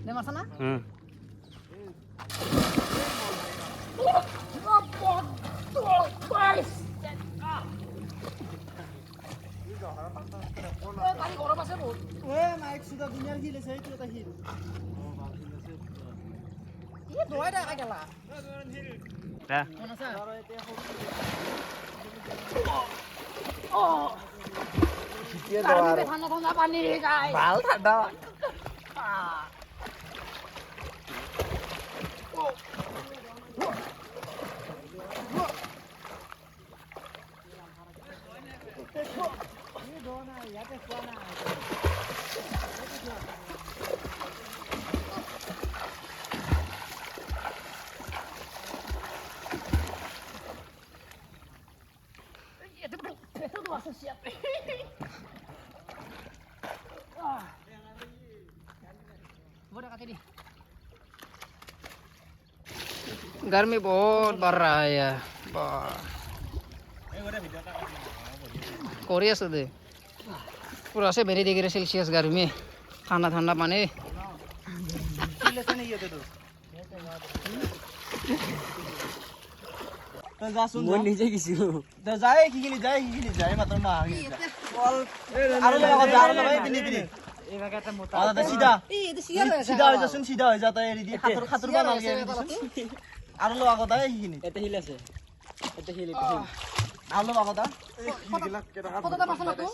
নে মাছ না গরম আছে বহুত মাইক সুদা দুনিয়ার হিল আছে এইটো এটা হিল কি দোয়াই দেখা গেলা কোন আছে ঠান্ডা ঠান্ডা পানি গায় ভাল ঠান্ডা गर्मी बहुत बढ़ रहा है यार कोरिया से दे पूरा से 2 डिग्री सेल्सियस गर्मी ठंडा ठंडा पानी মই নিজে গিছিলো যায় কি যায় মাত্র মা আরো লগাই পিনি এই ভাগাটা মোটা আদা সিধা সিধা হয়ে যাসুন সিধা হয়ে যাতা এরি দিয়ে খাতুর বানা লাগে আরো লগা দাই কিনি এটা হিল আছে এটা হিল আরো লগা দা কতটা মাছ লাগতো